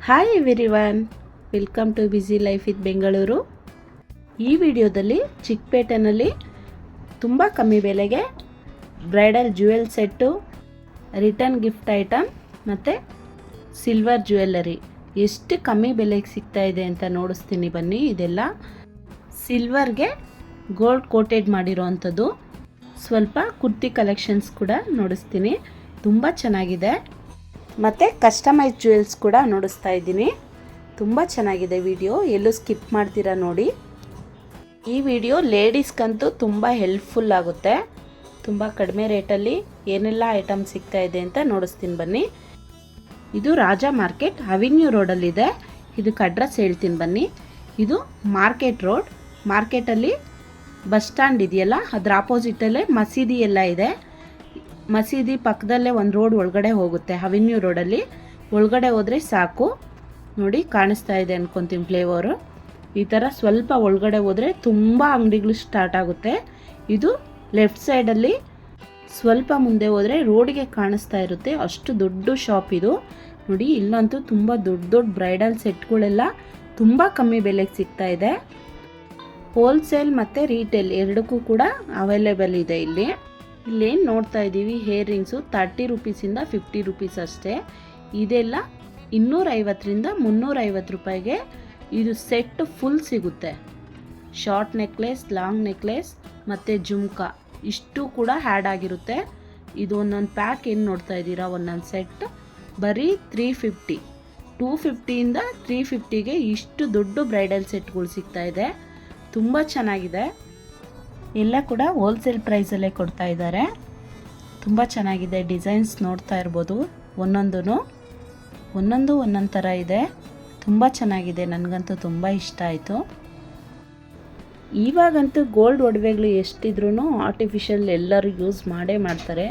Hi everyone, welcome to busy life with Bengaluru. ಈ ವಿಡಿಯೋದಲ್ಲಿ ಚಿಕ್ಕಪೇಟೆನಲ್ಲಿ ತುಂಬ ಕಮ್ಮಿ ಬೆಲೆಗೆ bridal jewel set, return gift item ಮತ್ತು ಸಿಲ್ವರ್ ಜ್ಯುವೆಲ್ಲರಿ ಎಷ್ಟು ಕಮ್ಮಿ ಬೆಲೆಗೆ ಸಿಗ್ತಾ ಇದೆ ಅಂತ ನೋಡಿಸ್ತೀನಿ ಬನ್ನಿ. ಇದೆಲ್ಲ ಸಿಲ್ವರ್ಗೆ ಗೋಲ್ಡ್ ಕೋಟೆಡ್ ಮಾಡಿರೋ ಅಂಥದ್ದು. ಸ್ವಲ್ಪ ಕುರ್ತಿ ಕಲೆಕ್ಷನ್ಸ್ ಕೂಡ ನೋಡಿಸ್ತೀನಿ, ತುಂಬ ಚೆನ್ನಾಗಿದೆ. ಮತ್ತು ಕಸ್ಟಮೈಸ್ ಜ್ಯುವೆಲ್ಸ್ ಕೂಡ ನೋಡಿಸ್ತಾ ಇದ್ದೀನಿ. ತುಂಬ ಚೆನ್ನಾಗಿದೆ ವಿಡಿಯೋ, ಎಲ್ಲೂ ಸ್ಕಿಪ್ ಮಾಡ್ತೀರಾ ನೋಡಿ. ಈ ವಿಡಿಯೋ ಲೇಡೀಸ್ಗಂತೂ ತುಂಬ ಹೆಲ್ಪ್ಫುಲ್ ಆಗುತ್ತೆ. ತುಂಬ ಕಡಿಮೆ ರೇಟಲ್ಲಿ ಏನೆಲ್ಲ ಐಟಮ್ ಸಿಗ್ತಾ ಇದೆ ಅಂತ ನೋಡಿಸ್ತೀನಿ ಬನ್ನಿ. ಇದು ರಾಜ ಮಾರ್ಕೆಟ್ ಅವೆನ್ಯೂ ರೋಡಲ್ಲಿದೆ. ಇದಕ್ಕೆ ಅಡ್ರೆಸ್ ಹೇಳ್ತೀನಿ ಬನ್ನಿ. ಇದು ಮಾರ್ಕೆಟ್ ರೋಡ್. ಮಾರ್ಕೆಟಲ್ಲಿ ಬಸ್ ಸ್ಟ್ಯಾಂಡ್ ಇದೆಯಲ್ಲ, ಅದರ ಆಪೋಸಿಟಲ್ಲೇ ಮಸೀದಿ ಎಲ್ಲ ಇದೆ. ಮಸೀದಿ ಪಕ್ಕದಲ್ಲೇ ಒಂದು ರೋಡ್ ಒಳಗಡೆ ಹೋಗುತ್ತೆ. ಅವೆನ್ಯೂ ರೋಡಲ್ಲಿ ಒಳಗಡೆ ಹೋದರೆ ಸಾಕು. ನೋಡಿ ಕಾಣಿಸ್ತಾ ಇದೆ ಅನ್ಕೊತೀನಿ ಫ್ಲೇವರು. ಈ ಥರ ಸ್ವಲ್ಪ ಒಳಗಡೆ ಹೋದರೆ ತುಂಬ ಅಂಗಡಿಗಳು ಸ್ಟಾರ್ಟ್ ಆಗುತ್ತೆ. ಇದು ಲೆಫ್ಟ್ ಸೈಡಲ್ಲಿ ಸ್ವಲ್ಪ ಮುಂದೆ ಹೋದರೆ ರೋಡಿಗೆ ಕಾಣಿಸ್ತಾ ಇರುತ್ತೆ, ಅಷ್ಟು ದೊಡ್ಡ ಶಾಪ್ ಇದು. ನೋಡಿ ಇಲ್ಲಂತೂ ತುಂಬ ದೊಡ್ಡ ದೊಡ್ಡ ಬ್ರೈಡಲ್ ಸೆಟ್ಗಳೆಲ್ಲ ತುಂಬ ಕಮ್ಮಿ ಬೆಲೆಗೆ ಸಿಗ್ತಾ ಇದೆ. ಹೋಲ್ಸೇಲ್ ಮತ್ತು ರೀಟೇಲ್ ಎರಡಕ್ಕೂ ಕೂಡ ಅವೈಲೇಬಲ್ ಇದೆ ಇಲ್ಲಿ. ಇಲ್ಲೇನು ನೋಡ್ತಾ ಇದ್ದೀವಿ ಹೇರ್ ರಿಂಗ್ಸು 30 ರೂಪೀಸಿಂದ 50 ರೂಪೀಸ್ ಅಷ್ಟೇ. ಇದೆಲ್ಲ 250ರಿಂದ 350 ರೂಪಾಯಿಗೆ ಇದು ಸೆಟ್ ಫುಲ್ ಸಿಗುತ್ತೆ. ಶಾರ್ಟ್ ನೆಕ್ಲೆಸ್, ಲಾಂಗ್ ನೆಕ್ಲೆಸ್ ಮತ್ತು ಜುಮ್ಕಾ ಇಷ್ಟು ಕೂಡ ಆ್ಯಡ್ ಆಗಿರುತ್ತೆ. ಇದು ಒಂದೊಂದು ಪ್ಯಾಕ್ ಏನು ನೋಡ್ತಾ ಇದ್ದೀರಾ, ಒಂದೊಂದು ಸೆಟ್ ಬರೀ 350, 250ಇಂದ 350ಗೆ ಇಷ್ಟು ದೊಡ್ಡ ಬ್ರೈಡಲ್ ಸೆಟ್ಗಳು ಸಿಗ್ತಾ ಇದೆ. ತುಂಬ ಚೆನ್ನಾಗಿದೆ. ಎಲ್ಲ ಕೂಡ ಹೋಲ್ಸೇಲ್ ಪ್ರೈಸಲ್ಲೇ ಕೊಡ್ತಾ ಇದ್ದಾರೆ. ತುಂಬ ಚೆನ್ನಾಗಿದೆ. ಡಿಸೈನ್ಸ್ ನೋಡ್ತಾ ಇರ್ಬೋದು. ಒಂದೊಂದು ಥರ ಇದೆ. ತುಂಬ ಚೆನ್ನಾಗಿದೆ. ನನಗಂತೂ ತುಂಬ ಇಷ್ಟ ಆಯಿತು. ಇವಾಗಂತೂ ಗೋಲ್ಡ್ ಒಡವೆಗಳು ಎಷ್ಟಿದ್ರೂ ಆರ್ಟಿಫಿಷಿಯಲ್ ಎಲ್ಲರೂ ಯೂಸ್ ಮಾಡೇ ಮಾಡ್ತಾರೆ.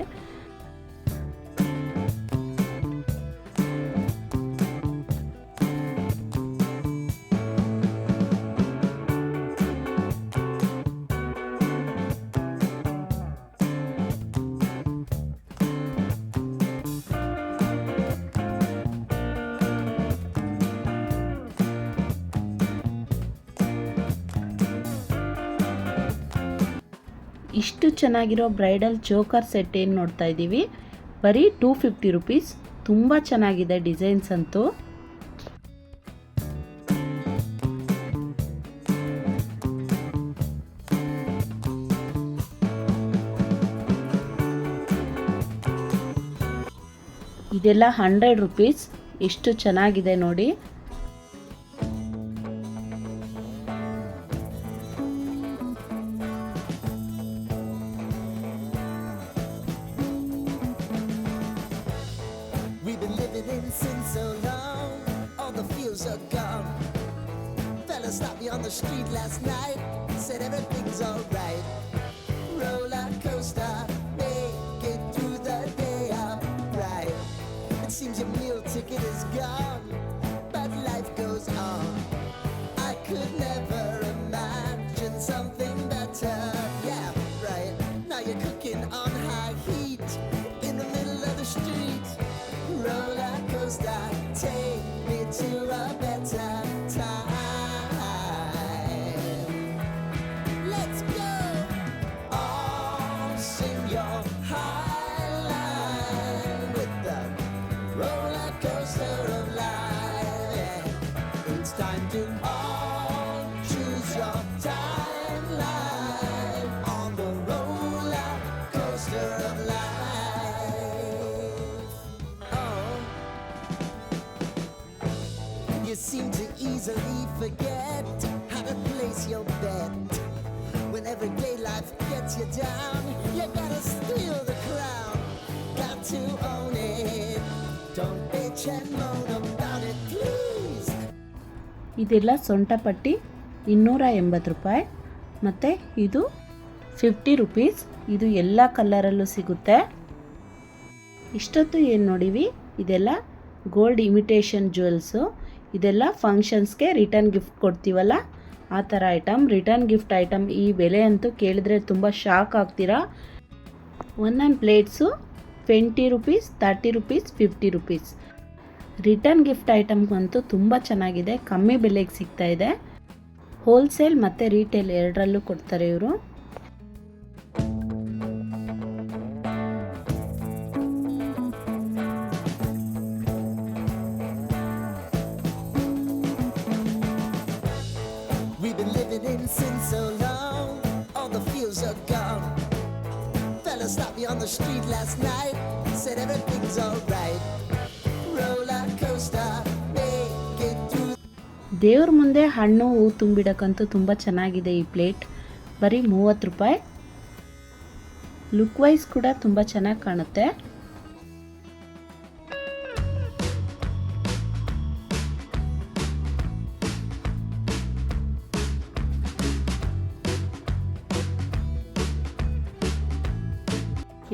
ಇಷ್ಟು ಚೆನ್ನಾಗಿರೋ ಬ್ರೈಡಲ್ ಚೋಕರ್ ಸೆಟ್ ಏನು ನೋಡ್ತಾ ಇದ್ದೀವಿ, ಬರೀ 250 ರೂಪೀಸ್. ತುಂಬ ಚೆನ್ನಾಗಿದೆ ಡಿಸೈನ್ಸ್ ಅಂತೂ. ಇದೆಲ್ಲ 100 ರೂಪೀಸ್. ಎಷ್ಟು ಚೆನ್ನಾಗಿದೆ ನೋಡಿ. We've been living in sin so long, all the feels are gone. Fella stopped me on the street last night, said everything's alright. Roller coaster, make it through the day, alright. It seems your meal ticket is gone, but life goes on. I could never imagine something better. Yeah, right. Now you're cooking on high heat in the middle of the street. Roller coaster, take me to a better time. Let's go. All sing your high line with the roller coaster of life. Yeah. It's time to all choose your timeline on the roller coaster of life. You seem to easily forget how to place your bet. When everyday life gets you down, you gotta steal the crown. Got to own it. Don't bitch and moan about it, please. ಇದೆಲ್ಲ ಸೊಂಟಪಟ್ಟಿ 280 ರೂಪಾಯಿ ಮತ್ತು ಇದು 50 rupees. ಇದು ಎಲ್ಲ ಕಲರಲ್ಲೂ ಸಿಗುತ್ತೆ. ಇಷ್ಟೊತ್ತು ಏನು ನೋಡಿವಿ, ಇದೆಲ್ಲ ಗೋಲ್ಡ್ ಇಮಿಟೇಷನ್ ಜ್ಯುವೆಲ್ಸು. ಇದೆಲ್ಲ ಫಂಕ್ಷನ್ಸ್ಗೆ ರಿಟರ್ನ್ ಗಿಫ್ಟ್ ಕೊಡ್ತೀವಲ್ಲ ಆ ಥರ ಐಟಮ್. ರಿಟರ್ನ್ ಗಿಫ್ಟ್ ಐಟಮ್ ಈ ಬೆಲೆ ಅಂತೂ ಕೇಳಿದ್ರೆ ತುಂಬ ಶಾಕ್ ಆಗ್ತೀರಾ. ಒಂದೊಂದು plates 20 rupees, 30 rupees, 50 rupees. Return gift item ಅಂತೂ ತುಂಬ ಚೆನ್ನಾಗಿದೆ, ಕಮ್ಮಿ ಬೆಲೆಗೆ ಸಿಗ್ತಾ ಇದೆ. ಹೋಲ್ಸೇಲ್ ಮತ್ತು ರೀಟೇಲ್ ಎರಡರಲ್ಲೂ ಕೊಡ್ತಾರೆ ಇವರು. We've been living in sin so long, all the feels are gone. Fella stopped me on the street last night, said everything's alright. Roller coaster, make it through. ದೇವ್ರ ಮುಂದೆ ಹಣ್ಣು ಹೂ ತುಂಬಿಡಕ್ಕಂತೂ ತುಂಬ ಚೆನ್ನಾಗಿದೆ ಈ ಪ್ಲೇಟ್. ಬರೀ 30 ರೂಪಾಯಿ. ಲುಕ್ ವೈಸ್ ಕೂಡ ತುಂಬ ಚೆನ್ನಾಗಿ ಕಾಣುತ್ತೆ.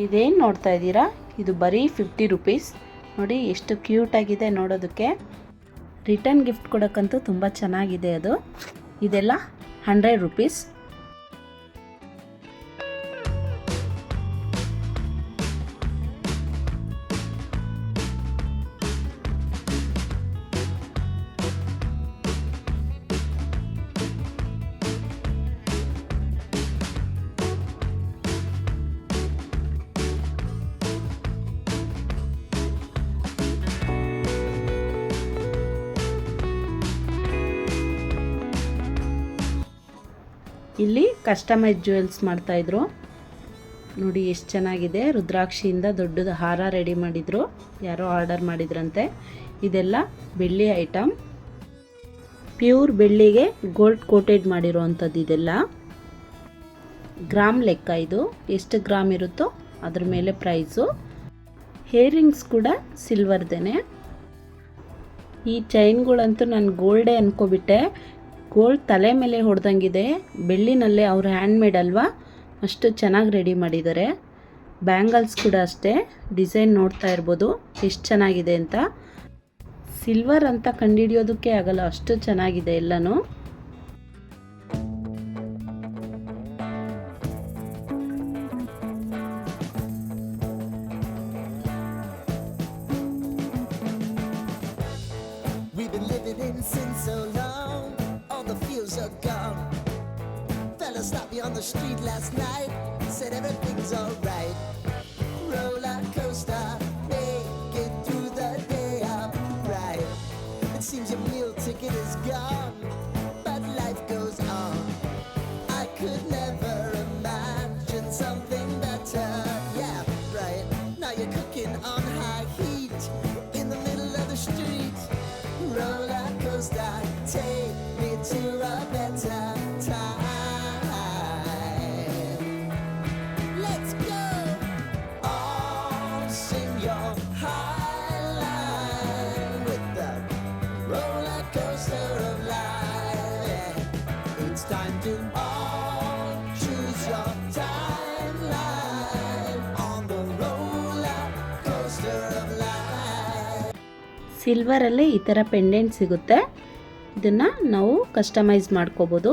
ಇದೇನು ನೋಡ್ತಾ ಇದ್ದೀರಾ, ಇದು ಬರೀ 50 ರುಪೀಸ್. ನೋಡಿ ಎಷ್ಟು ಕ್ಯೂಟ್ ಆಗಿದೆ ನೋಡೋದಕ್ಕೆ. ರಿಟರ್ನ್ ಗಿಫ್ಟ್ ಕೊಡೋಕ್ಕಂತೂ ತುಂಬ ಚೆನ್ನಾಗಿದೆ ಅದು. ಇದೆಲ್ಲ 100 ರುಪೀಸ್. ಇಲ್ಲಿ ಕಸ್ಟಮೈಸ್ ಜ್ಯುವೆಲ್ಸ್ ಮಾಡ್ತಾಯಿದ್ರು. ನೋಡಿ ಎಷ್ಟು ಚೆನ್ನಾಗಿದೆ. ರುದ್ರಾಕ್ಷಿಯಿಂದ ದೊಡ್ಡದು ಹಾರ ರೆಡಿ ಮಾಡಿದರು, ಯಾರೋ ಆರ್ಡರ್ ಮಾಡಿದ್ರಂತೆ. ಇದೆಲ್ಲ ಬೆಳ್ಳಿ ಐಟಮ್, ಪ್ಯೂರ್ ಬೆಳ್ಳಿಗೆ ಗೋಲ್ಡ್ ಕೋಟೆಡ್ ಮಾಡಿರೋ ಅಂಥದ್ದು. ಇದೆಲ್ಲ ಗ್ರಾಮ್ ಲೆಕ್ಕ, ಇದು ಎಷ್ಟು ಗ್ರಾಮ್ ಇರುತ್ತೋ ಅದ್ರ ಮೇಲೆ ಪ್ರೈಸು. ಹೇರಿಂಗ್ಸ್ ಕೂಡ ಸಿಲ್ವರ್ದೇನೆ. ಈ ಚೈನ್ಗಳಂತೂ ನಾನು ಗೋಲ್ಡೇ ಅಂದ್ಕೊಬಿಟ್ಟೆ. ಗೋಲ್ಡ್ ತಲೆ ಮೇಲೆ ಹೊಡೆದಂಗಿದೆ, ಬೆಳ್ಳಿನಲ್ಲೇ ಅವ್ರ ಹ್ಯಾಂಡ್ಮೇಡ್ ಅಲ್ವಾ, ಅಷ್ಟು ಚೆನ್ನಾಗಿ ರೆಡಿ ಮಾಡಿದ್ದಾರೆ. ಬ್ಯಾಂಗಲ್ಸ್ ಕೂಡ ಅಷ್ಟೇ, ಡಿಸೈನ್ ನೋಡ್ತಾ ಇರ್ಬೋದು ಎಷ್ಟು ಚೆನ್ನಾಗಿದೆ ಅಂತ. ಸಿಲ್ವರ್ ಅಂತ ಕಂಡುಹಿಡಿಯೋದಕ್ಕೆ ಆಗಲ್ಲ, ಅಷ್ಟು ಚೆನ್ನಾಗಿದೆ ಎಲ್ಲನೂ. We've been living in sin so long, all the feels are gone. Fella stopped me on the street last night, said everything's alright. Roller coaster, make it through the day upright. It seems your meal ticket is gone, but life goes on. I could never imagine something better. Yeah, right. Now you're cooking on high heat in the middle of the street. Roller coaster, take me to a better time. Let's go. All sing your high line with the roller coaster of life. Yeah. It's time to all choose your timeline on the roller coaster of life. ಸಿಲ್ವರಲ್ಲಿ ಈ ಥರ pendant ಸಿಗುತ್ತೆ. ಇದನ್ನು ನಾವು customise ಮಾಡ್ಕೋಬೋದು.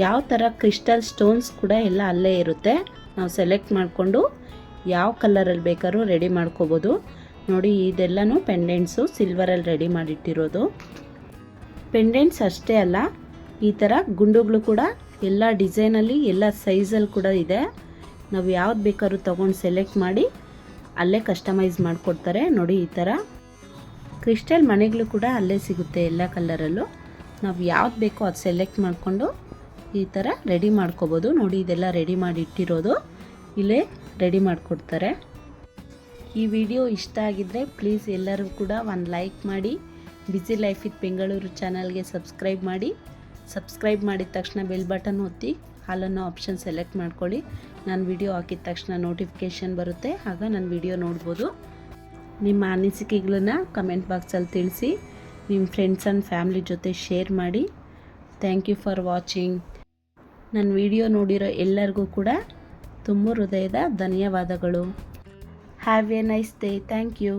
ಯಾವ ಥರ crystal stones ಕೂಡ ಎಲ್ಲ ಅಲ್ಲೇ ಇರುತ್ತೆ. ನಾವು ಸೆಲೆಕ್ಟ್ ಮಾಡಿಕೊಂಡು ಯಾವ ಕಲರಲ್ಲಿ ಬೇಕಾದ್ರೂ ರೆಡಿ ಮಾಡ್ಕೋಬೋದು. ನೋಡಿ ಇದೆಲ್ಲನೂ ಪೆಂಡೆಂಟ್ಸು ಸಿಲ್ವರಲ್ಲಿ ರೆಡಿ ಮಾಡಿಟ್ಟಿರೋದು. ಪೆಂಡೆಂಟ್ಸ್ ಅಷ್ಟೇ ಅಲ್ಲ, ಈ ಥರ ಗುಂಡುಗಳು ಕೂಡ ಎಲ್ಲ ಡಿಸೈನಲ್ಲಿ ಎಲ್ಲ ಸೈಜಲ್ಲಿ ಕೂಡ ಇದೆ. ನಾವು ಯಾವ್ದು ಬೇಕಾದ್ರೂ ತೊಗೊಂಡು ಸೆಲೆಕ್ಟ್ ಮಾಡಿ ಅಲ್ಲೇ ಕಸ್ಟಮೈಸ್ ಮಾಡಿಕೊಡ್ತಾರೆ. ನೋಡಿ ಈ ಥರ ಕ್ರಿಸ್ಟಲ್ ಮಣಿಗಳು ಕೂಡ ಅಲ್ಲೇ ಸಿಗುತ್ತೆ ಎಲ್ಲ ಕಲರಲ್ಲೂ. ನಾವು ಯಾವ್ದು ಬೇಕೋ ಅದು ಸೆಲೆಕ್ಟ್ ಮಾಡಿಕೊಂಡು ಈ ಥರ ರೆಡಿ ಮಾಡ್ಕೋಬೋದು. ನೋಡಿ ಇದೆಲ್ಲ ರೆಡಿ ಮಾಡಿ ಇಟ್ಟಿರೋದು, ಇಲ್ಲೇ ರೆಡಿ ಮಾಡಿಕೊಡ್ತಾರೆ. ಈ ವಿಡಿಯೋ ಇಷ್ಟ ಆಗಿದ್ದರೆ ಪ್ಲೀಸ್ ಎಲ್ಲರೂ ಕೂಡ ಒಂದು ಲೈಕ್ ಮಾಡಿ. ಬ್ಯುಸಿ ಲೈಫ್ ವಿತ್ ಬೆಂಗಳೂರು ಚಾನಲ್ಗೆ ಸಬ್ಸ್ಕ್ರೈಬ್ ಮಾಡಿ. ಸಬ್ಸ್ಕ್ರೈಬ್ ಮಾಡಿದ ತಕ್ಷಣ ಬೆಲ್ ಬಟನ್ ಒತ್ತಿ ಹಾಲನ್ನು ಆಪ್ಷನ್ ಸೆಲೆಕ್ಟ್ ಮಾಡ್ಕೊಳ್ಳಿ. ನಾನು ವಿಡಿಯೋ ಹಾಕಿದ ತಕ್ಷಣ ನೋಟಿಫಿಕೇಷನ್ ಬರುತ್ತೆ, ಆಗ ನಾನು ವಿಡಿಯೋ ನೋಡ್ಬೋದು. ನಿಮ್ಮ ಅನಿಸಿಕೆಗಳನ್ನ ಕಮೆಂಟ್ ಬಾಕ್ಸಲ್ಲಿ ತಿಳಿಸಿ. ನಿಮ್ಮ ಫ್ರೆಂಡ್ಸ್ ಆ್ಯಂಡ್ ಫ್ಯಾಮ್ಲಿ ಜೊತೆ ಶೇರ್ ಮಾಡಿ. Thank you for watching. ನನ್ನ ವಿಡಿಯೋ ನೋಡಿರೋ ಎಲ್ಲರಿಗೂ ಕೂಡ ತುಂಬ ಹೃದಯದ ಧನ್ಯವಾದಗಳು. Have a nice day. Thank you.